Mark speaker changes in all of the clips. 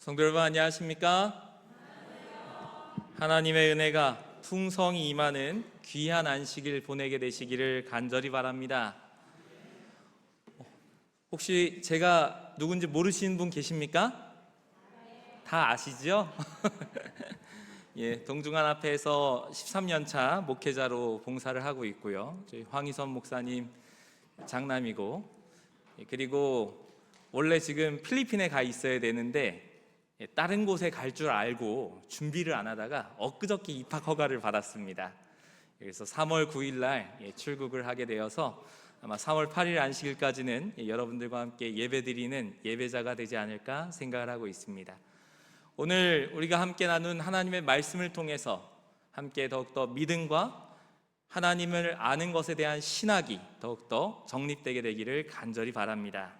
Speaker 1: 성도 여러분 안녕하십니까? 하나님의 은혜가 풍성히 임하는 귀한 안식일 보내게 되시기를 간절히 바랍니다. 혹시 제가 누군지 모르시는 분 계십니까? 다 아시죠? 예, 동중한 앞에서 13년 차 목회자로 봉사를 하고 있고요. 저희 황희선 목사님 장남이고, 그리고 원래 지금 필리핀에 가 있어야 되는데 다른 곳에 갈 줄 알고 준비를 안 하다가 엊그저께 입학 허가를 받았습니다. 그래서 3월 9일 날 출국을 하게 되어서 아마 3월 8일 안식일까지는 여러분들과 함께 예배드리는 예배자가 되지 않을까 생각을 하고 있습니다. 오늘 우리가 함께 나눈 하나님의 말씀을 통해서 함께 더욱더 믿음과 하나님을 아는 것에 대한 신학이 더욱더 정립되게 되기를 간절히 바랍니다.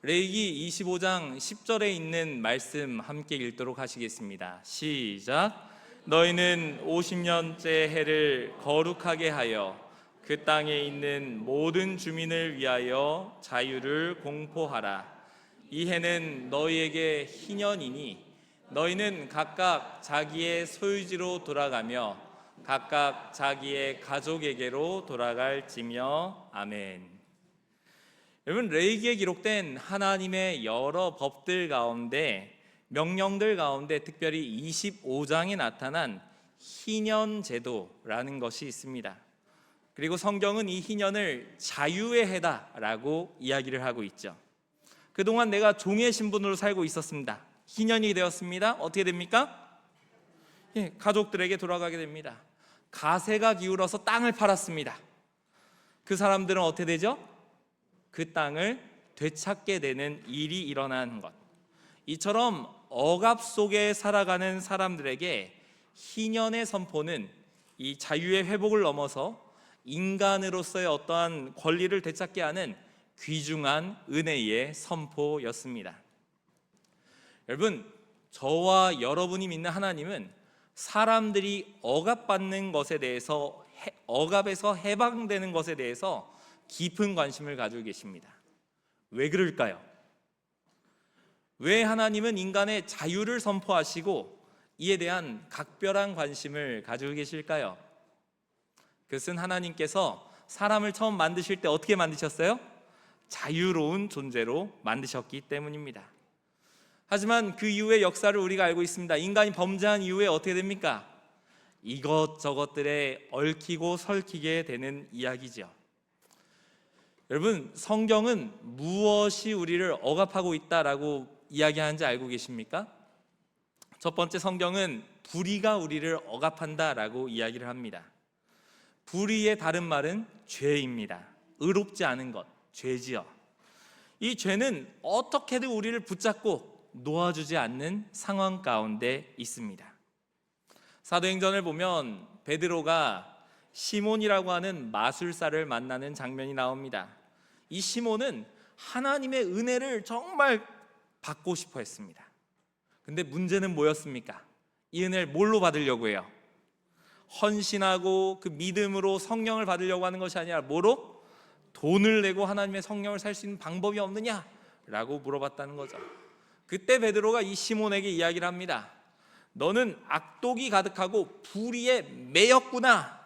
Speaker 1: 레위기 25장 10절에 있는 말씀 함께 읽도록 하시겠습니다. 시작. 너희는 50년째 해를 거룩하게 하여 그 땅에 있는 모든 주민을 위하여 자유를 공포하라. 이 해는 너희에게 희년이니 너희는 각각 자기의 소유지로 돌아가며 각각 자기의 가족에게로 돌아갈지며. 아멘. 여러분, 레위기에 기록된 하나님의 여러 법들 가운데, 명령들 가운데 특별히 25장에 나타난 희년 제도라는 것이 있습니다. 그리고 성경은 이 희년을 자유의 해다라고 이야기를 하고 있죠. 그동안 내가 종의 신분으로 살고 있었습니다. 희년이 되었습니다. 어떻게 됩니까? 가족들에게 돌아가게 됩니다. 가세가 기울어서 땅을 팔았습니다. 그 사람들은 어떻게 되죠? 그 땅을 되찾게 되는 일이 일어나는 것. 이처럼 억압 속에 살아가는 사람들에게 희년의 선포는 이 자유의 회복을 넘어서 인간으로서의 어떠한 권리를 되찾게 하는 귀중한 은혜의 선포였습니다. 여러분, 저와 여러분이 믿는 하나님은 사람들이 억압받는 것에 대해서, 억압에서 해방되는 것에 대해서 깊은 관심을 가지고 계십니다. 왜 그럴까요? 왜 하나님은 인간의 자유를 선포하시고 이에 대한 각별한 관심을 가지고 계실까요? 그것은 하나님께서 사람을 처음 만드실 때 어떻게 만드셨어요? 자유로운 존재로 만드셨기 때문입니다. 하지만 그 이후의 역사를 우리가 알고 있습니다. 인간이 범죄한 이후에 어떻게 됩니까? 이것저것들에 얽히고 설키게 되는 이야기죠. 여러분, 성경은 무엇이 우리를 억압하고 있다라고 이야기하는지 알고 계십니까? 첫 번째, 성경은 불의가 우리를 억압한다라고 이야기를 합니다. 불의의 다른 말은 죄입니다. 의롭지 않은 것, 죄지요. 이 죄는 어떻게든 우리를 붙잡고 놓아주지 않는 상황 가운데 있습니다. 사도행전을 보면 베드로가 시몬이라고 하는 마술사를 만나는 장면이 나옵니다. 이 시몬은 하나님의 은혜를 정말 받고 싶어 했습니다. 근데 문제는 뭐였습니까? 이 은혜를 뭘로 받으려고 해요? 헌신하고 그 믿음으로 성령을 받으려고 하는 것이 아니라 뭐로? 돈을 내고 하나님의 성령을 살 수 있는 방법이 없느냐라고 물어봤다는 거죠. 그때 베드로가 이 시몬에게 이야기를 합니다. 너는 악독이 가득하고 불의에 매였구나.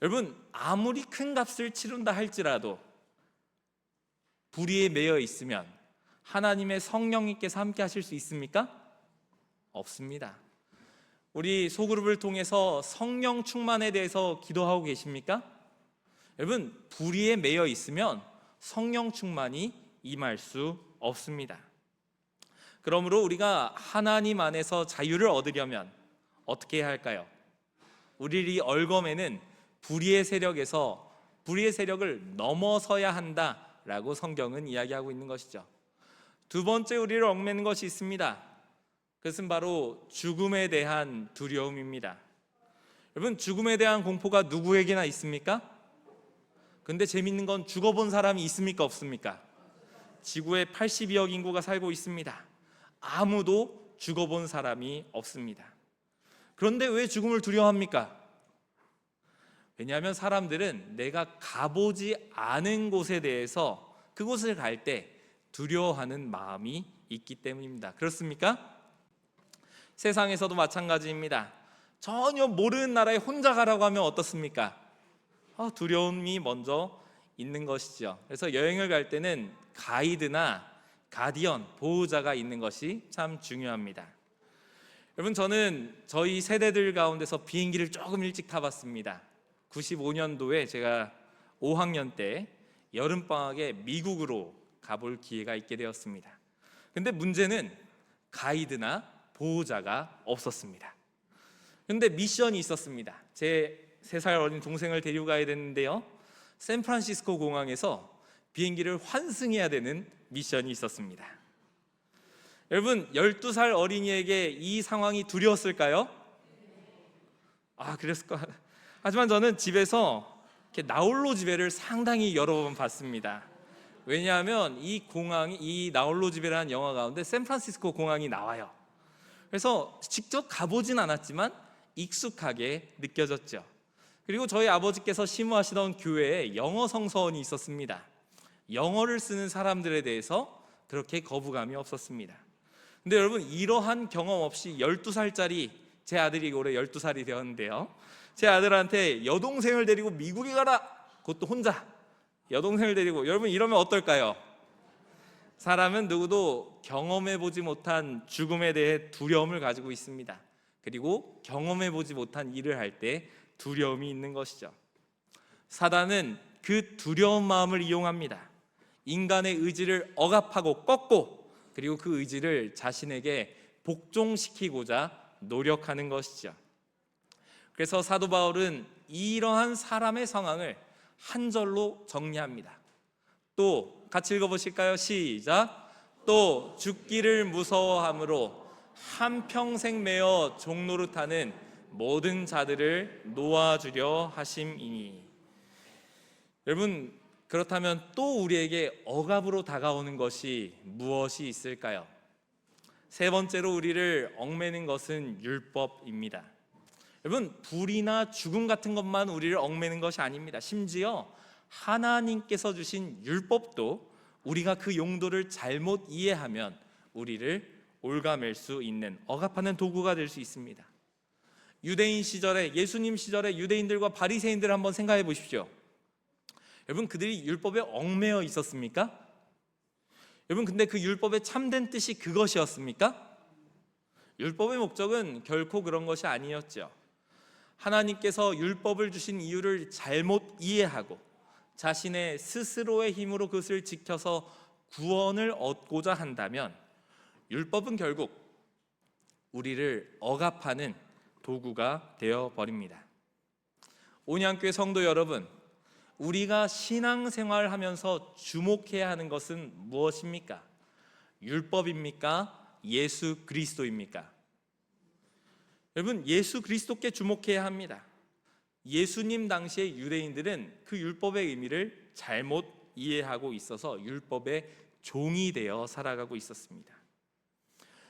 Speaker 1: 여러분, 아무리 큰 값을 치른다 할지라도 불의에 매여 있으면 하나님의 성령님께서 함께 하실 수 있습니까? 없습니다. 우리 소그룹을 통해서 성령 충만에 대해서 기도하고 계십니까? 여러분, 불의에 매여 있으면 성령 충만이 임할 수 없습니다. 그러므로 우리가 하나님 안에서 자유를 얻으려면 어떻게 해야 할까요? 우리 얼검에는 불의의 세력을 넘어서야 한다라고 성경은 이야기하고 있는 것이죠. 두 번째, 우리를 얽매는 것이 있습니다. 그것은 바로 죽음에 대한 두려움입니다. 여러분, 죽음에 대한 공포가 누구에게나 있습니까? 근데 재밌는 건 죽어본 사람이 있습니까? 없습니까? 지구에 82억 인구가 살고 있습니다. 아무도 죽어본 사람이 없습니다. 그런데 왜 죽음을 두려워합니까? 왜냐하면 사람들은 내가 가보지 않은 곳에 대해서 그곳을 갈 때 두려워하는 마음이 있기 때문입니다. 그렇습니까? 세상에서도 마찬가지입니다. 전혀 모르는 나라에 혼자 가라고 하면 어떻습니까? 두려움이 먼저 있는 것이죠. 그래서 여행을 갈 때는 가이드나 가디언, 보호자가 있는 것이 참 중요합니다. 여러분, 저는 저희 세대들 가운데서 비행기를 조금 일찍 타봤습니다. 95년도에 제가 5학년 때 여름방학에 미국으로 가볼 기회가 있게 되었습니다. 근데 문제는 가이드나 보호자가 없었습니다. 근데 미션이 있었습니다. 제 3살 어린 동생을 데리고 가야 되는데요, 샌프란시스코 공항에서 비행기를 환승해야 되는 미션이 있었습니다. 여러분, 12살 어린이에게 이 상황이 두려웠을까요? 그랬을 거야. 하지만 저는 집에서 이렇게 나홀로 집에를 상당히 여러 번 봤습니다. 왜냐하면 이 나홀로 집에라는 영화 가운데 샌프란시스코 공항이 나와요. 그래서 직접 가보진 않았지만 익숙하게 느껴졌죠. 그리고 저희 아버지께서 심우하시던 교회에 영어 성서원이 있었습니다. 영어를 쓰는 사람들에 대해서 그렇게 거부감이 없었습니다. 근데 여러분, 이러한 경험 없이 12살짜리 제 아들이 올해 12살이 되었는데요, 제 아들한테 여동생을 데리고 미국에 가라, 그것도 혼자 여동생을 데리고, 여러분 이러면 어떨까요? 사람은 누구도 경험해보지 못한 죽음에 대해 두려움을 가지고 있습니다. 그리고 경험해보지 못한 일을 할 때 두려움이 있는 것이죠. 사단은 그 두려운 마음을 이용합니다. 인간의 의지를 억압하고 꺾고, 그리고 그 의지를 자신에게 복종시키고자 노력하는 것이죠. 그래서 사도 바울은 이러한 사람의 상황을 한 절로 정리합니다. 또 같이 읽어보실까요? 시작. 또 죽기를 무서워함으로 한평생 매어 종노릇하는 모든 자들을 놓아주려 하심이니. 여러분, 그렇다면 또 우리에게 억압으로 다가오는 것이 무엇이 있을까요? 세 번째로 우리를 얽매는 것은 율법입니다. 여러분, 불이나 죽음 같은 것만 우리를 얽매는 것이 아닙니다. 심지어 하나님께서 주신 율법도 우리가 그 용도를 잘못 이해하면 우리를 올가맬 수 있는, 억압하는 도구가 될 수 있습니다. 유대인 시절에, 예수님 시절에 유대인들과 바리새인들을 한번 생각해 보십시오. 여러분, 그들이 율법에 얽매여 있었습니까? 여러분, 근데 그 율법의 참된 뜻이 그것이었습니까? 율법의 목적은 결코 그런 것이 아니었죠. 하나님께서 율법을 주신 이유를 잘못 이해하고 자신의 스스로의 힘으로 그것을 지켜서 구원을 얻고자 한다면 율법은 결국 우리를 억압하는 도구가 되어버립니다. 온양교회 성도 여러분, 우리가 신앙생활을 하면서 주목해야 하는 것은 무엇입니까? 율법입니까? 예수 그리스도입니까? 여러분, 예수 그리스도께 주목해야 합니다. 예수님 당시의 유대인들은 그 율법의 의미를 잘못 이해하고 있어서 율법의 종이 되어 살아가고 있었습니다.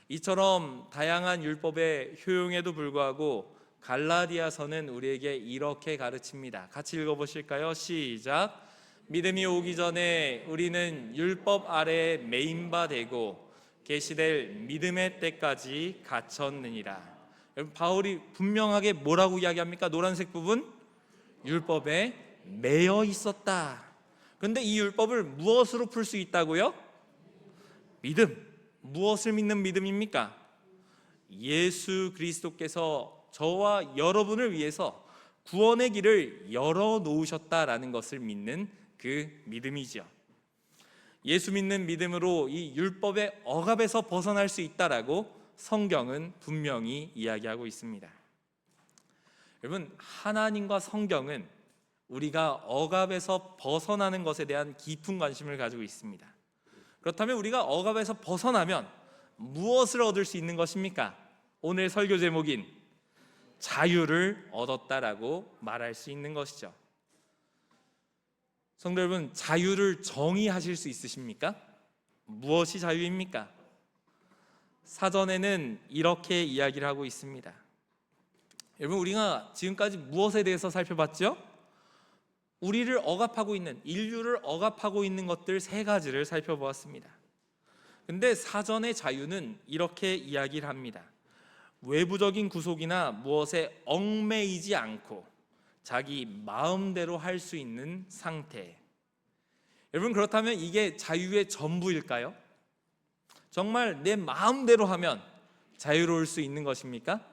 Speaker 1: 이처럼 다양한 율법의 효용에도 불구하고 갈라디아서는 우리에게 이렇게 가르칩니다. 같이 읽어보실까요? 시작. 믿음이 오기 전에 우리는 율법 아래에 매인 바 되고 계시될 믿음의 때까지 갇혔느니라. 여러분, 바울이 분명하게 뭐라고 이야기합니까? 노란색 부분, 율법에 매여 있었다. 그런데 이 율법을 무엇으로 풀 수 있다고요? 믿음. 무엇을 믿는 믿음입니까? 예수 그리스도께서 저와 여러분을 위해서 구원의 길을 열어놓으셨다라는 것을 믿는 그 믿음이죠. 예수 믿는 믿음으로 이 율법의 억압에서 벗어날 수 있다라고 성경은 분명히 이야기하고 있습니다. 여러분, 하나님과 성경은 우리가 억압에서 벗어나는 것에 대한 깊은 관심을 가지고 있습니다. 그렇다면 우리가 억압에서 벗어나면 무엇을 얻을 수 있는 것입니까? 오늘 설교 제목인 자유를 얻었다라고 말할 수 있는 것이죠. 성도 여러분, 자유를 정의하실 수 있으십니까? 무엇이 자유입니까? 사전에는 이렇게 이야기를 하고 있습니다. 여러분, 우리가 지금까지 무엇에 대해서 살펴봤죠? 우리를 억압하고 있는, 인류를 억압하고 있는 것들 세 가지를 살펴보았습니다. 근데 사전의 자유는 이렇게 이야기를 합니다. 외부적인 구속이나 무엇에 얽매이지 않고 자기 마음대로 할 수 있는 상태. 여러분, 그렇다면 이게 자유의 전부일까요? 정말 내 마음대로 하면 자유로울 수 있는 것입니까?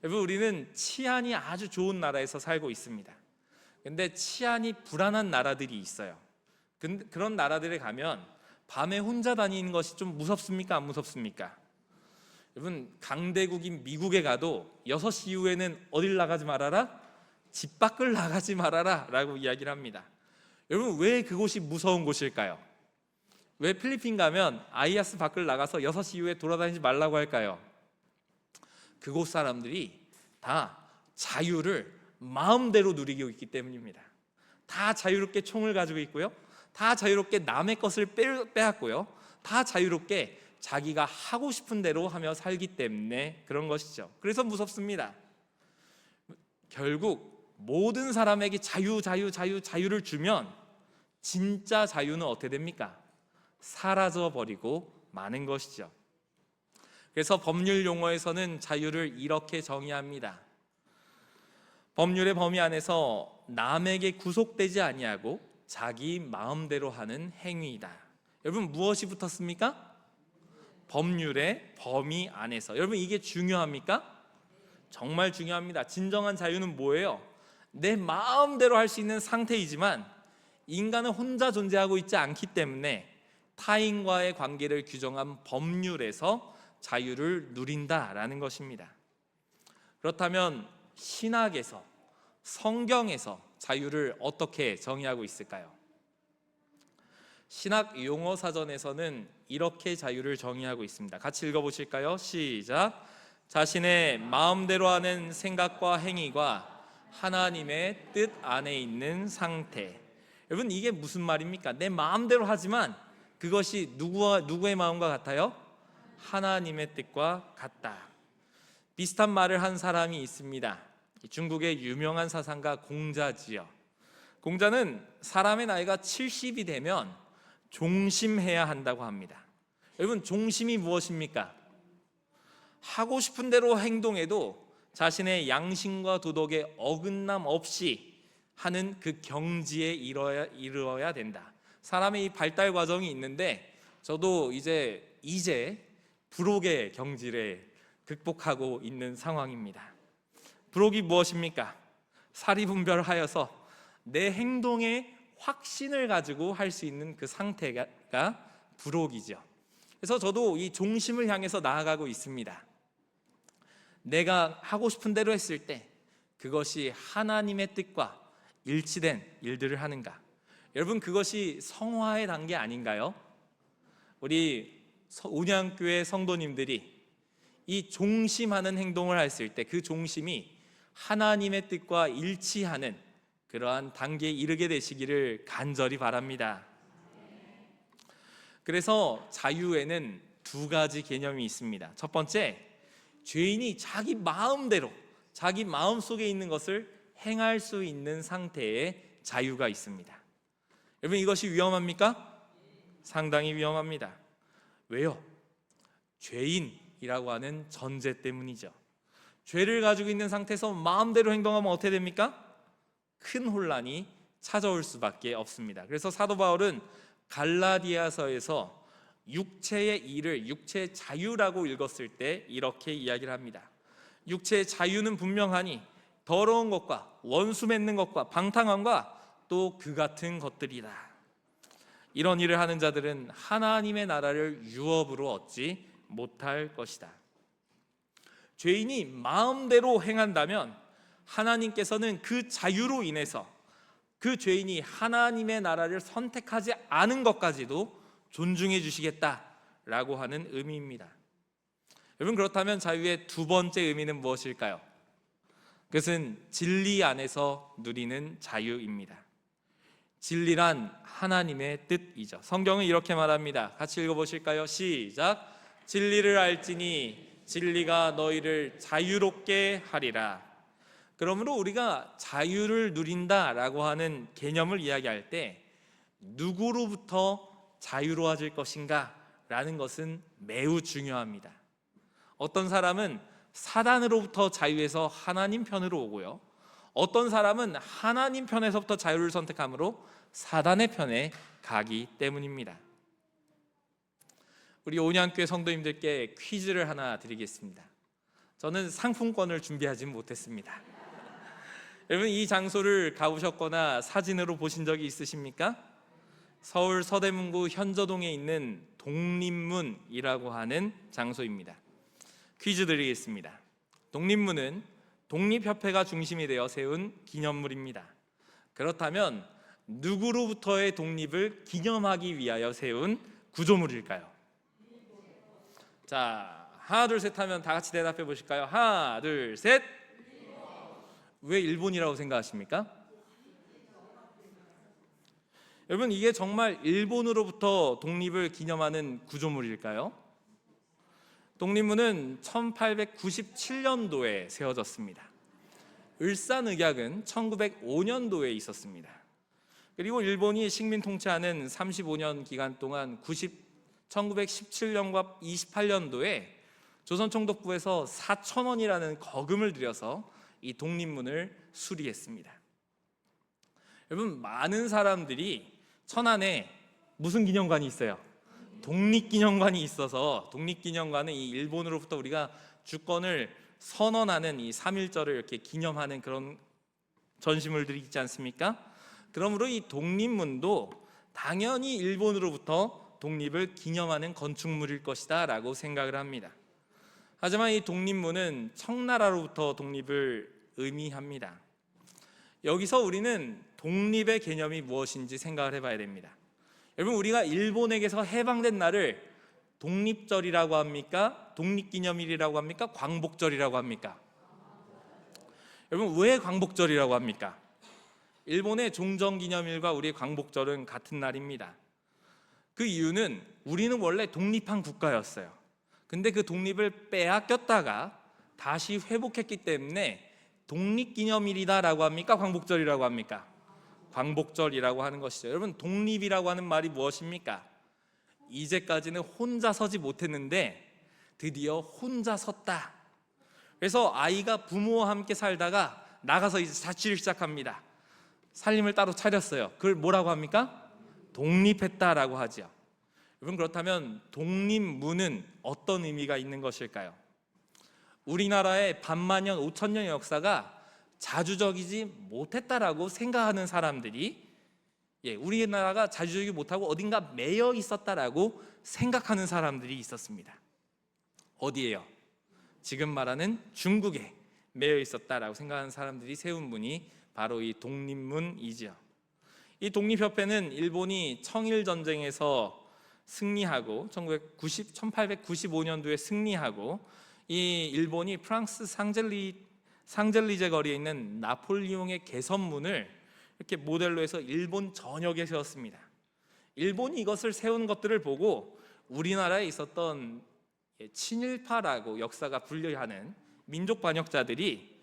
Speaker 1: 여러분, 우리는 치안이 아주 좋은 나라에서 살고 있습니다. 근데 치안이 불안한 나라들이 있어요. 그런 나라들에 가면 밤에 혼자 다니는 것이 좀 무섭습니까? 안 무섭습니까? 여러분, 강대국인 미국에 가도 6시 이후에는 어딜 나가지 말아라? 집 밖을 나가지 말아라 라고 이야기를 합니다. 여러분, 왜 그곳이 무서운 곳일까요? 왜 필리핀 가면 아이아스 밖을 나가서 6시 이후에 돌아다니지 말라고 할까요? 그곳 사람들이 다 자유를 마음대로 누리고 있기 때문입니다. 다 자유롭게 총을 가지고 있고요, 다 자유롭게 남의 것을 빼앗고요, 다 자유롭게 자기가 하고 싶은 대로 하며 살기 때문에 그런 것이죠. 그래서 무섭습니다. 결국 모든 사람에게 자유를 주면 진짜 자유는 어떻게 됩니까? 사라져 버리고 마는 것이죠. 그래서 법률 용어에서는 자유를 이렇게 정의합니다. 법률의 범위 안에서 남에게 구속되지 아니하고 자기 마음대로 하는 행위이다. 여러분, 무엇이 붙었습니까? 법률의 범위 안에서. 여러분, 이게 중요합니까? 정말 중요합니다. 진정한 자유는 뭐예요? 내 마음대로 할 수 있는 상태이지만 인간은 혼자 존재하고 있지 않기 때문에 타인과의 관계를 규정한 법률에서 자유를 누린다라는 것입니다. 그렇다면 신학에서, 성경에서 자유를 어떻게 정의하고 있을까요? 신학 용어 사전에서는 이렇게 자유를 정의하고 있습니다. 같이 읽어보실까요? 시작. 자신의 마음대로 하는 생각과 행위가 하나님의 뜻 안에 있는 상태. 여러분, 이게 무슨 말입니까? 내 마음대로 하지만 그것이 누구의 마음과 같아요? 하나님의 뜻과 같다. 비슷한 말을 한 사람이 있습니다. 중국의 유명한 사상가 공자지요. 공자는 사람의 나이가 70이 되면 종심해야 한다고 합니다. 여러분, 종심이 무엇입니까? 하고 싶은 대로 행동해도 자신의 양심과 도덕에 어긋남 없이 하는 그 경지에 이르러야 된다. 사람의 이 발달 과정이 있는데 저도 이제 불혹의 경지를 극복하고 있는 상황입니다. 불혹이 무엇입니까? 사리분별하여서 내 행동에 확신을 가지고 할 수 있는 그 상태가 불혹이죠. 그래서 저도 이 종심을 향해서 나아가고 있습니다. 내가 하고 싶은 대로 했을 때 그것이 하나님의 뜻과 일치된 일들을 하는가? 여러분, 그것이 성화의 단계 아닌가요? 우리 온양교회 성도님들이 이 종심하는 행동을 했을 때 그 종심이 하나님의 뜻과 일치하는 그러한 단계에 이르게 되시기를 간절히 바랍니다. 그래서 자유에는 두 가지 개념이 있습니다. 첫 번째, 죄인이 자기 마음대로 자기 마음속에 있는 것을 행할 수 있는 상태의 자유가 있습니다. 여러분, 이것이 위험합니까? 상당히 위험합니다. 왜요? 죄인이라고 하는 전제 때문이죠. 죄를 가지고 있는 상태에서 마음대로 행동하면 어떻게 됩니까? 큰 혼란이 찾아올 수밖에 없습니다. 그래서 사도 바울은 갈라디아서에서 육체의 일을 육체의 자유라고 읽었을 때 이렇게 이야기를 합니다. 육체의 자유는 분명하니 더러운 것과 원수 맺는 것과 방탕함과 또 그 같은 것들이다. 이런 일을 하는 자들은 하나님의 나라를 유업으로 얻지 못할 것이다. 죄인이 마음대로 행한다면 하나님께서는 그 자유로 인해서 그 죄인이 하나님의 나라를 선택하지 않은 것까지도 존중해 주시겠다라고 하는 의미입니다. 여러분, 그렇다면 자유의 두 번째 의미는 무엇일까요? 그것은 진리 안에서 누리는 자유입니다. 진리란 하나님의 뜻이죠. 성경은 이렇게 말합니다. 같이 읽어보실까요? 시작. 진리를 알지니 진리가 너희를 자유롭게 하리라. 그러므로 우리가 자유를 누린다라고 하는 개념을 이야기할 때 누구로부터 자유로워질 것인가? 라는 것은 매우 중요합니다. 어떤 사람은 사단으로부터 자유해서 하나님 편으로 오고요, 어떤 사람은 하나님 편에서부터 자유를 선택함으로 사단의 편에 가기 때문입니다. 우리 온양교회 성도님들께 퀴즈를 하나 드리겠습니다. 저는 상품권을 준비하지 못했습니다. 여러분, 이 장소를 가보셨거나 사진으로 보신 적이 있으십니까? 서울 서대문구 현저동에 있는 독립문이라고 하는 장소입니다. 퀴즈 드리겠습니다. 독립문은 독립협회가 중심이 되어 세운 기념물입니다. 그렇다면 누구로부터의 독립을 기념하기 위하여 세운 구조물일까요? 자, 하나 둘 셋 하면 다 같이 대답해 보실까요? 하나 둘 셋. 왜 일본이라고 생각하십니까? 여러분, 이게 정말 일본으로부터 독립을 기념하는 구조물일까요? 독립문은 1897년도에 세워졌습니다. 을사늑약은 1905년도에 있었습니다. 그리고 일본이 식민 통치하는 35년 기간 동안 1917년과 28년도에 조선총독부에서 4,000원이라는 거금을 들여서 이 독립문을 수리했습니다. 여러분, 많은 사람들이 천안에 무슨 기념관이 있어요? 독립기념관이 있어서, 독립기념관은 이 일본으로부터 우리가 주권을 선언하는 이 3.1절을 이렇게 기념하는 그런 전시물들이 있지 않습니까? 그러므로 이 독립문도 당연히 일본으로부터 독립을 기념하는 건축물일 것이다 라고 생각을 합니다. 하지만 이 독립문은 청나라로부터 독립을 의미합니다. 여기서 우리는 독립의 개념이 무엇인지 생각을 해봐야 됩니다. 여러분, 우리가 일본에게서 해방된 날을 독립절이라고 합니까? 독립기념일이라고 합니까? 광복절이라고 합니까? 여러분, 왜 광복절이라고 합니까? 일본의 종전기념일과 우리의 광복절은 같은 날입니다. 그 이유는 우리는 원래 독립한 국가였어요. 근데 그 독립을 빼앗겼다가 다시 회복했기 때문에 독립기념일이다라고 합니까? 광복절이라고 합니까? 광복절이라고 하는 것이죠. 여러분, 독립이라고 하는 말이 무엇입니까? 이제까지는 혼자 서지 못했는데 드디어 혼자 섰다. 그래서 아이가 부모와 함께 살다가 나가서 이제 자취를 시작합니다. 살림을 따로 차렸어요. 그걸 뭐라고 합니까? 독립했다라고 하죠. 여러분, 그렇다면 독립문은 어떤 의미가 있는 것일까요? 우리나라의 반만년 5천년의 역사가 자주적이지 못했다라고 생각하는 사람들이, 우리나라가 자주적이지 못하고 어딘가 매여 있었다라고 생각하는 사람들이 있었습니다. 어디에요? 지금 말하는 중국에 매여 있었다라고 생각하는 사람들이 세운 문이 바로 이 독립문이지요. 이 독립협회는 일본이 청일전쟁에서 승리하고 1895년도에 승리하고 이 일본이 프랑스 상젤리제 거리에 있는 나폴리옹의 개선문을 이렇게 모델로 해서 일본 전역에 세웠습니다. 일본이 이것을 세운 것들을 보고 우리나라에 있었던 친일파라고 역사가 분류하는 민족 반역자들이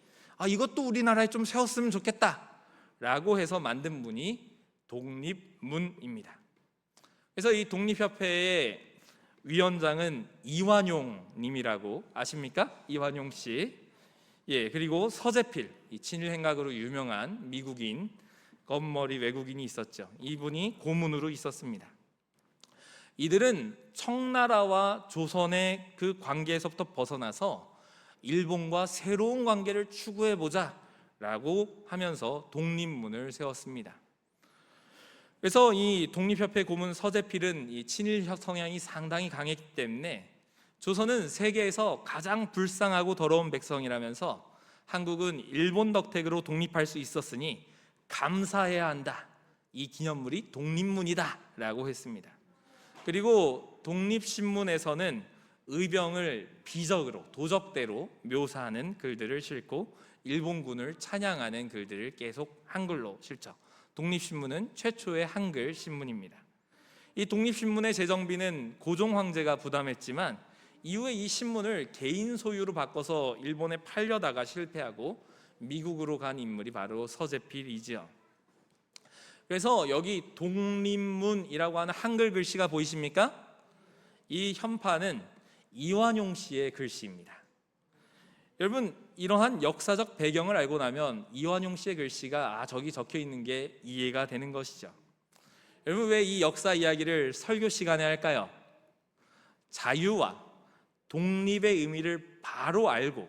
Speaker 1: 이것도 우리나라에 좀 세웠으면 좋겠다라고 해서 만든 문이 독립문입니다. 그래서 이 독립협회의 위원장은 이완용 님이라고 아십니까? 이완용 씨. 그리고 서재필, 이 친일 행각으로 유명한 미국인 검머리 외국인이 있었죠. 이분이 고문으로 있었습니다. 이들은 청나라와 조선의 그 관계에서부터 벗어나서 일본과 새로운 관계를 추구해보자 라고 하면서 독립문을 세웠습니다. 그래서 이 독립협회 고문 서재필은 이 친일 성향이 상당히 강했기 때문에 조선은 세계에서 가장 불쌍하고 더러운 백성이라면서 한국은 일본 덕택으로 독립할 수 있었으니 감사해야 한다. 이 기념물이 독립문이다 라고 했습니다. 그리고 독립신문에서는 의병을 비적으로, 도적대로 묘사하는 글들을 싣고 일본군을 찬양하는 글들을 계속 한글로 실죠. 독립신문은 최초의 한글 신문입니다. 이 독립신문의 재정비는 고종 황제가 부담했지만 이후에 이 신문을 개인 소유로 바꿔서 일본에 팔려다가 실패하고 미국으로 간 인물이 바로 서재필이지요. 그래서 여기 독립문이라고 하는 한글 글씨가 보이십니까? 이 현판은 이완용 씨의 글씨입니다. 여러분, 이러한 역사적 배경을 알고 나면 이완용 씨의 글씨가 저기 적혀 있는 게 이해가 되는 것이죠. 여러분, 왜 이 역사 이야기를 설교 시간에 할까요? 자유와 독립의 의미를 바로 알고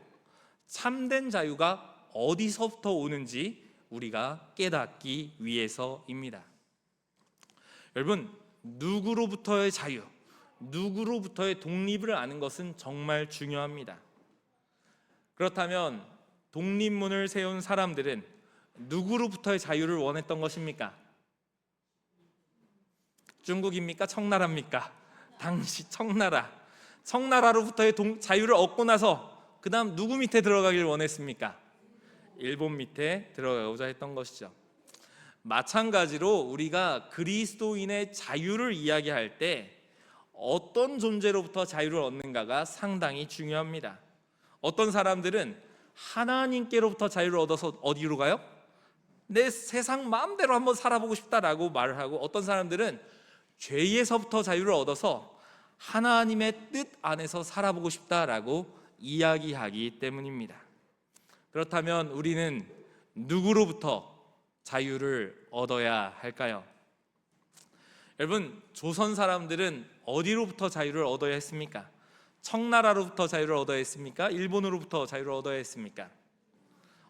Speaker 1: 참된 자유가 어디서부터 오는지 우리가 깨닫기 위해서입니다. 여러분, 누구로부터의 자유, 누구로부터의 독립을 아는 것은 정말 중요합니다. 그렇다면 독립문을 세운 사람들은 누구로부터의 자유를 원했던 것입니까? 중국입니까? 청나라입니까? 당시 청나라로부터의 자유를 얻고 나서 그 다음 누구 밑에 들어가길 원했습니까? 일본 밑에 들어가고자 했던 것이죠. 마찬가지로 우리가 그리스도인의 자유를 이야기할 때 어떤 존재로부터 자유를 얻는가가 상당히 중요합니다. 어떤 사람들은 하나님께로부터 자유를 얻어서 어디로 가요? 내 세상 마음대로 한번 살아보고 싶다라고 말을 하고, 어떤 사람들은 죄에서부터 자유를 얻어서 하나님의 뜻 안에서 살아보고 싶다라고 이야기하기 때문입니다. 그렇다면 우리는 누구로부터 자유를 얻어야 할까요? 여러분, 조선 사람들은 어디로부터 자유를 얻어야 했습니까? 청나라로부터 자유를 얻어야 했습니까? 일본으로부터 자유를 얻어야 했습니까?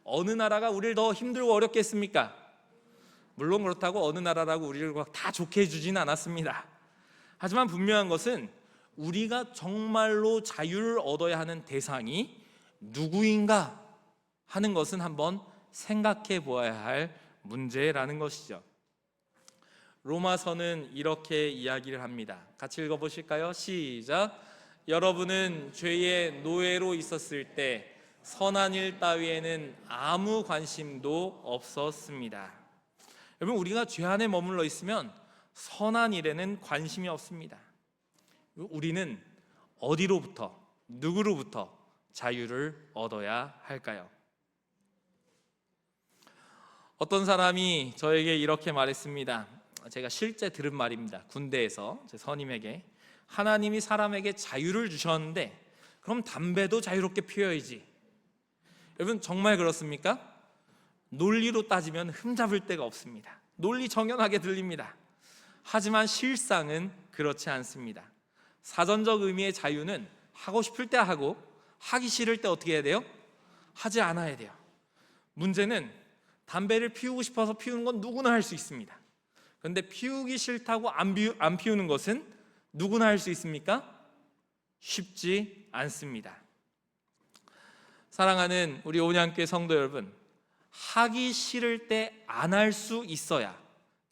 Speaker 1: 어느 나라가 우리를 더 힘들고 어렵게 했습니까? 물론 그렇다고 어느 나라라고 우리를 다 좋게 해주지는 않았습니다. 하지만 분명한 것은 우리가 정말로 자유를 얻어야 하는 대상이 누구인가 하는 것은 한번 생각해 보아야 할 문제라는 것이죠. 로마서는 이렇게 이야기를 합니다. 같이 읽어보실까요? 시작. 여러분은 죄의 노예로 있었을 때 선한 일 따위에는 아무 관심도 없었습니다. 여러분, 우리가 죄 안에 머물러 있으면 선한 일에는 관심이 없습니다. 우리는 어디로부터, 누구로부터 자유를 얻어야 할까요? 어떤 사람이 저에게 이렇게 말했습니다. 제가 실제 들은 말입니다. 군대에서 제 선임에게, 하나님이 사람에게 자유를 주셨는데 그럼 담배도 자유롭게 피워야지. 여러분, 정말 그렇습니까? 논리로 따지면 흠잡을 데가 없습니다. 논리 정연하게 들립니다. 하지만 실상은 그렇지 않습니다. 사전적 의미의 자유는 하고 싶을 때 하고 하기 싫을 때 어떻게 해야 돼요? 하지 않아야 돼요. 문제는 담배를 피우고 싶어서 피우는 건 누구나 할 수 있습니다. 그런데 피우기 싫다고 안 피우는 것은 누구나 할 수 있습니까? 쉽지 않습니다. 사랑하는 우리 온양교회 성도 여러분, 하기 싫을 때 안 할 수 있어야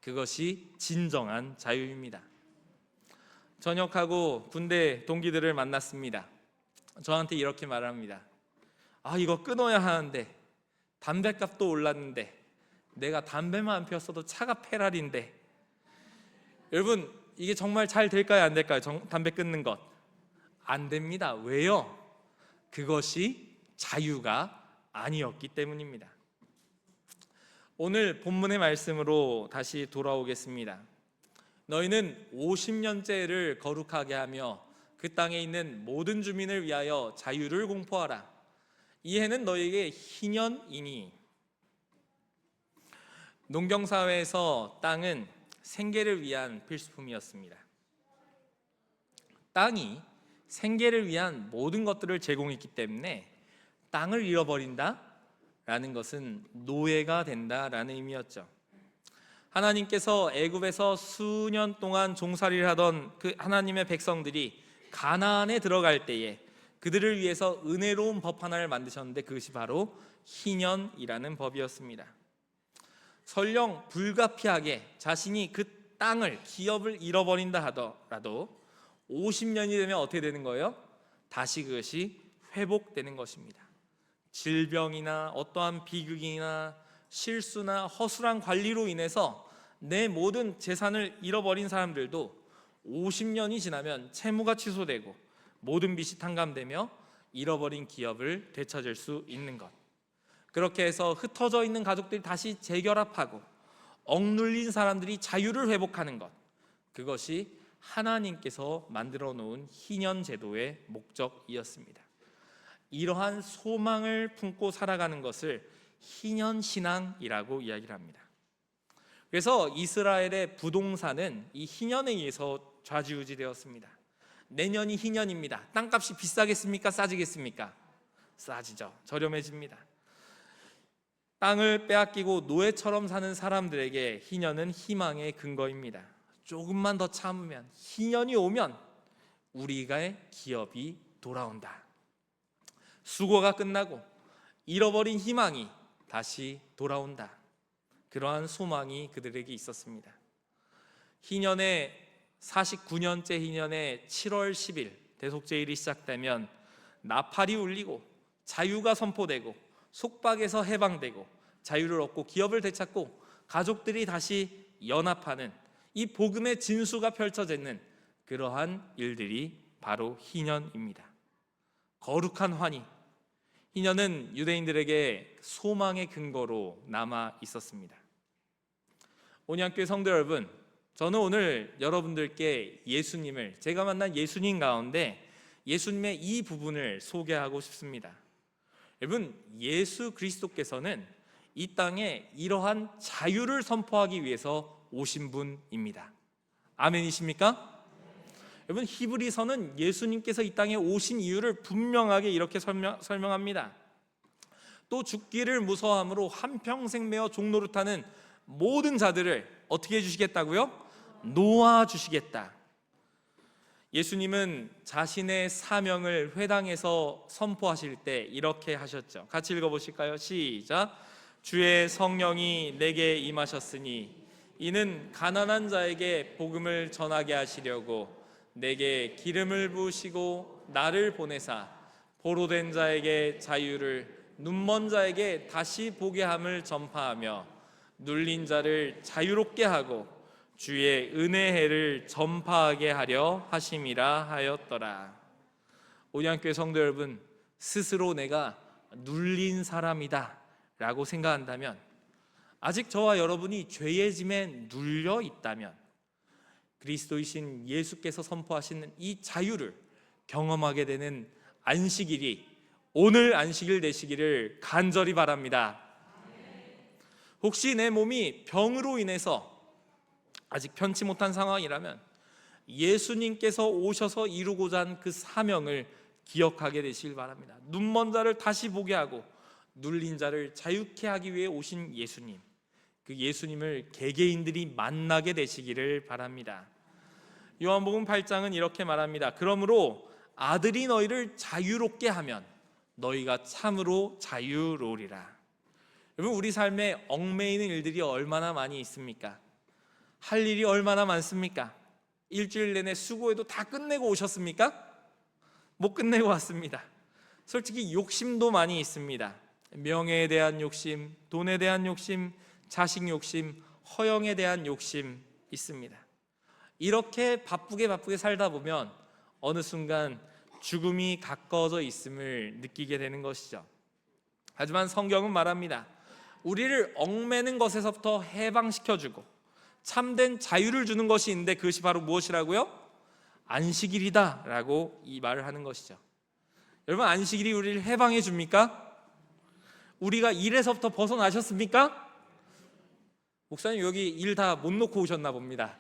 Speaker 1: 그것이 진정한 자유입니다. 전역하고 군대 동기들을 만났습니다. 저한테 이렇게 말합니다. 이거 끊어야 하는데 담배값도 올랐는데 내가 담배만 안 피웠어도 차가 페라리인데. 여러분, 이게 정말 잘 될까요? 안 될까요? 담배 끊는 것 안 됩니다. 왜요? 그것이 자유가 아니었기 때문입니다. 오늘 본문의 말씀으로 다시 돌아오겠습니다. 너희는 50년째를 거룩하게 하며 그 땅에 있는 모든 주민을 위하여 자유를 공포하라. 이 해는 너희에게 희년이니. 농경사회에서 땅은 생계를 위한 필수품이었습니다. 땅이 생계를 위한 모든 것들을 제공했기 때문에 땅을 잃어버린다 라는 것은 노예가 된다라는 의미였죠. 하나님께서 애굽에서 수년 동안 종살이를 하던 그 하나님의 백성들이 가나안에 들어갈 때에 그들을 위해서 은혜로운 법 하나를 만드셨는데 그것이 바로 희년이라는 법이었습니다. 설령 불가피하게 자신이 그 땅을, 기업을 잃어버린다 하더라도 50년이 되면 어떻게 되는 거예요? 다시 그것이 회복되는 것입니다. 질병이나 어떠한 비극이나 실수나 허술한 관리로 인해서 내 모든 재산을 잃어버린 사람들도 50년이 지나면 채무가 취소되고 모든 빚이 탕감되며 잃어버린 기업을 되찾을 수 있는 것. 그렇게 해서 흩어져 있는 가족들이 다시 재결합하고 억눌린 사람들이 자유를 회복하는 것, 그것이 하나님께서 만들어 놓은 희년 제도의 목적이었습니다. 이러한 소망을 품고 살아가는 것을 희년 신앙이라고 이야기를 합니다. 그래서 이스라엘의 부동산은 이 희년에 의해서 좌지우지되었습니다. 내년이 희년입니다. 땅값이 비싸겠습니까? 싸지겠습니까? 싸지죠. 저렴해집니다. 땅을 빼앗기고 노예처럼 사는 사람들에게 희년은 희망의 근거입니다. 조금만 더 참으면, 희년이 오면 우리의 기업이 돌아온다. 수고가 끝나고 잃어버린 희망이 다시 돌아온다. 그러한 소망이 그들에게 있었습니다. 희년의 49년째 희년의 7월 10일 대속제일이 시작되면 나팔이 울리고 자유가 선포되고 속박에서 해방되고 자유를 얻고 기업을 되찾고 가족들이 다시 연합하는 이 복음의 진수가 펼쳐지는 그러한 일들이 바로 희년입니다. 거룩한 환희, 희년은 유대인들에게 소망의 근거로 남아 있었습니다. 온양교회 성도 여러분, 저는 오늘 여러분들께 예수님을, 제가 만난 예수님 가운데 예수님의 이 부분을 소개하고 싶습니다. 여러분, 예수 그리스도께서는 이 땅에 이러한 자유를 선포하기 위해서 오신 분입니다. 아멘이십니까? 여러분, 히브리서는 예수님께서 이 땅에 오신 이유를 분명하게 이렇게 설명합니다. 또 죽기를 무서워함으로 한평생 매어 종노릇하는 모든 자들을 어떻게 해주시겠다고요? 놓아주시겠다. 예수님은 자신의 사명을 회당에서 선포하실 때 이렇게 하셨죠. 같이 읽어보실까요? 시작. 주의 성령이 내게 임하셨으니 이는 가난한 자에게 복음을 전하게 하시려고 내게 기름을 부으시고 나를 보내사 포로된 자에게 자유를, 눈먼 자에게 다시 보게 함을 전파하며 눌린 자를 자유롭게 하고 주의 은혜의 해를 전파하게 하려 하심이라 하였더라. 온양교회 성도 여러분, 스스로 내가 눌린 사람이다 라고 생각한다면, 아직 저와 여러분이 죄의 짐에 눌려 있다면 그리스도이신 예수께서 선포하시는 이 자유를 경험하게 되는 안식일이 오늘 안식일 되시기를 간절히 바랍니다. 혹시 내 몸이 병으로 인해서 아직 편치 못한 상황이라면 예수님께서 오셔서 이루고자 한 그 사명을 기억하게 되시길 바랍니다. 눈먼 자를 다시 보게 하고 눌린 자를 자유케 하기 위해 오신 예수님, 그 예수님을 개개인들이 만나게 되시기를 바랍니다. 요한복음 8장은 이렇게 말합니다. 그러므로 아들이 너희를 자유롭게 하면 너희가 참으로 자유로우리라. 여러분, 우리 삶에 얽매이는 일들이 얼마나 많이 있습니까? 할 일이 얼마나 많습니까? 일주일 내내 수고해도 다 끝내고 오셨습니까? 못 끝내고 왔습니다. 솔직히 욕심도 많이 있습니다. 명예에 대한 욕심, 돈에 대한 욕심, 자식 욕심, 허영에 대한 욕심 있습니다. 이렇게 바쁘게 살다 보면 어느 순간 죽음이 가까워져 있음을 느끼게 되는 것이죠. 하지만 성경은 말합니다. 우리를 얽매는 것에서부터 해방시켜주고 참된 자유를 주는 것이 있는데 그것이 바로 무엇이라고요? 안식일이다 라고 이 말을 하는 것이죠. 여러분, 안식일이 우리를 해방해 줍니까? 우리가 일에서부터 벗어나셨습니까? 목사님 여기 일 다 못 놓고 오셨나 봅니다.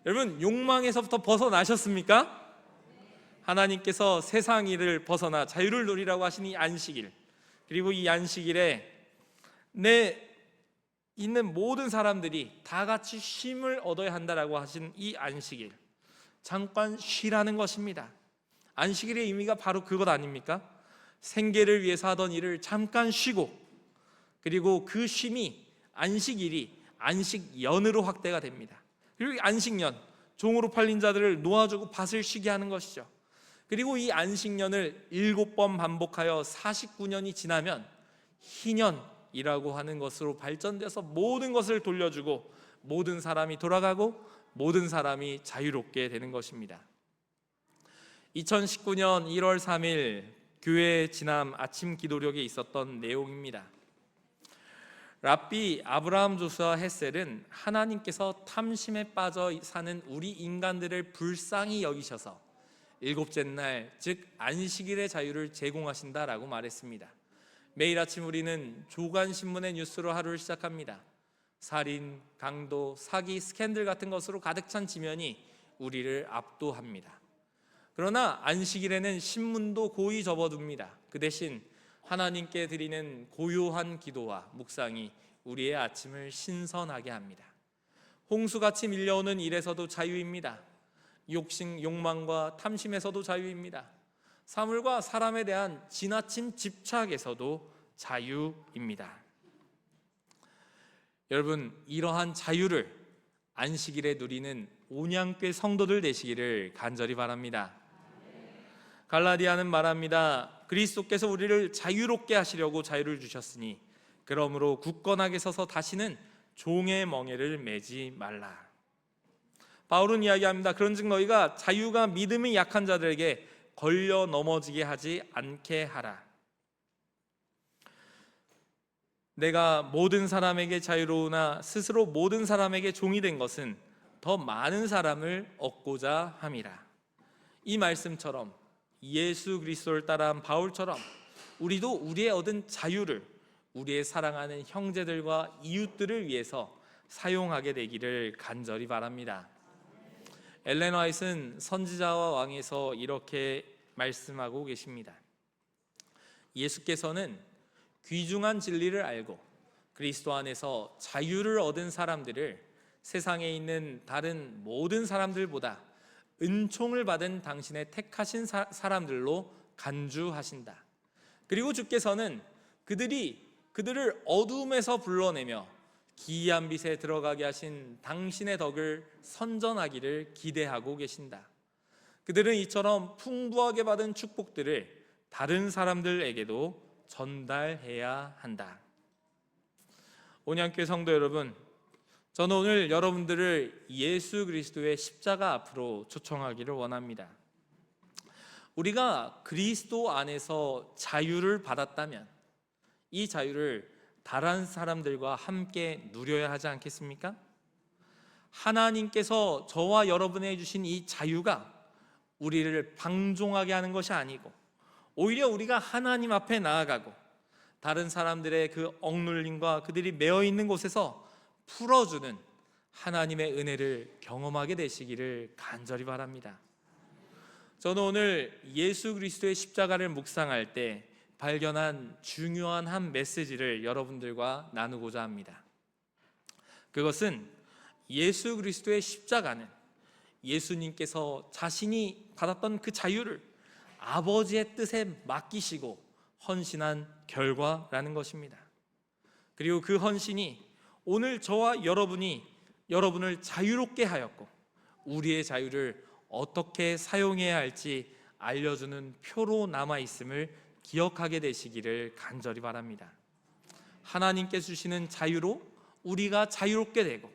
Speaker 1: 여러분, 욕망에서부터 벗어나셨습니까? 하나님께서 세상 일을 벗어나 자유를 누리라고 하신 이 안식일, 그리고 이 안식일에 내 있는 모든 사람들이 다 같이 쉼을 얻어야 한다라고 하신 이 안식일, 잠깐 쉬라는 것입니다. 안식일의 의미가 바로 그것 아닙니까? 생계를 위해서 하던 일을 잠깐 쉬고, 그리고 그 쉼이 안식일이 안식연으로 확대가 됩니다. 그리고 안식년, 종으로 팔린 자들을 놓아주고 밭을 쉬게 하는 것이죠. 그리고 이 안식년을 7번 반복하여 49년이 지나면 희년이라고 하는 것으로 발전돼서 모든 것을 돌려주고 모든 사람이 돌아가고 모든 사람이 자유롭게 되는 것입니다. 2019년 1월 3일 교회 지남 아침 기도력에 있었던 내용입니다. 랍비 아브라함 조수아 헷셀은 하나님께서 탐심에 빠져 사는 우리 인간들을 불쌍히 여기셔서 일곱째 날, 즉 안식일의 자유를 제공하신다라고 말했습니다. 매일 아침 우리는 조간신문의 뉴스로 하루를 시작합니다. 살인, 강도, 사기, 스캔들 같은 것으로 가득 찬 지면이 우리를 압도합니다. 그러나 안식일에는 신문도 고이 접어둡니다. 그 대신 하나님께 드리는 고요한 기도와 묵상이 우리의 아침을 신선하게 합니다. 홍수같이 밀려오는 일에서도 자유입니다. 욕심, 욕망과 탐심에서도 자유입니다. 사물과 사람에 대한 지나친 집착에서도 자유입니다. 여러분, 이러한 자유를 안식일에 누리는 온양교회 성도들 되시기를 간절히 바랍니다. 갈라디아는 말합니다. 그리스도께서 우리를 자유롭게 하시려고 자유를 주셨으니 그러므로 굳건하게 서서 다시는 종의 멍에를 매지 말라. 바울은 이야기합니다. 그런즉 너희가 자유가 믿음이 약한 자들에게 걸려 넘어지게 하지 않게 하라. 내가 모든 사람에게 자유로우나 스스로 모든 사람에게 종이 된 것은 더 많은 사람을 얻고자 함이라. 이 말씀처럼 예수 그리스도를 따라한 바울처럼 우리도 우리의 얻은 자유를 우리의 사랑하는 형제들과 이웃들을 위해서 사용하게 되기를 간절히 바랍니다. 엘렌 화이트는 선지자와 왕에서 이렇게 말씀하고 계십니다. 예수께서는 귀중한 진리를 알고 그리스도 안에서 자유를 얻은 사람들을 세상에 있는 다른 모든 사람들보다 은총을 받은 당신의 택하신 사람들로 간주하신다. 그리고 주께서는 그들을 어두움에서 불러내며 기이한 빛에 들어가게 하신 당신의 덕을 선전하기를 기대하고 계신다. 그들은 이처럼 풍부하게 받은 축복들을 다른 사람들에게도 전달해야 한다. 온양교회 성도 여러분, 저는 오늘 여러분들을 예수 그리스도의 십자가 앞으로 초청하기를 원합니다. 우리가 그리스도 안에서 자유를 받았다면 이 자유를 다른 사람들과 함께 누려야 하지 않겠습니까? 하나님께서 저와 여러분에게 주신 이 자유가 우리를 방종하게 하는 것이 아니고 오히려 우리가 하나님 앞에 나아가고 다른 사람들의 그 억눌림과 그들이 매여 있는 곳에서 풀어주는 하나님의 은혜를 경험하게 되시기를 간절히 바랍니다. 저는 오늘 예수 그리스도의 십자가를 묵상할 때 발견한 중요한 한 메시지를 여러분들과 나누고자 합니다. 그것은 예수 그리스도의 십자가는 예수님께서 자신이 받았던 그 자유를 아버지의 뜻에 맡기시고 헌신한 결과라는 것입니다. 그리고 그 헌신이 오늘 저와 여러분을 자유롭게 하였고 우리의 자유를 어떻게 사용해야 할지 알려주는 표로 남아있음을 기억하게 되시기를 간절히 바랍니다. 하나님께서 주시는 자유로 우리가 자유롭게 되고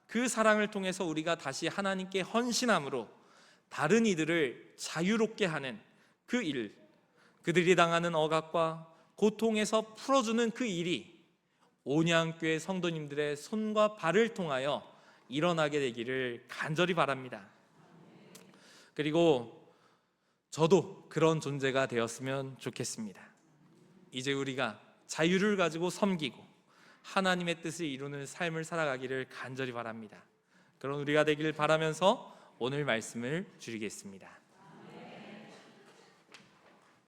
Speaker 1: 그 사랑을 통해서 우리가 다시 하나님께 헌신함으로 다른 이들을 자유롭게 하는 그 일, 그들이 당하는 억압과 고통에서 풀어주는 그 일이 온양교회 성도님들의 손과 발을 통하여 일어나게 되기를 간절히 바랍니다. 그리고 저도 그런 존재가 되었으면 좋겠습니다. 이제 우리가 자유를 가지고 섬기고 하나님의 뜻을 이루는 삶을 살아가기를 간절히 바랍니다. 그런 우리가 되길 바라면서 오늘 말씀을 줄이겠습니다.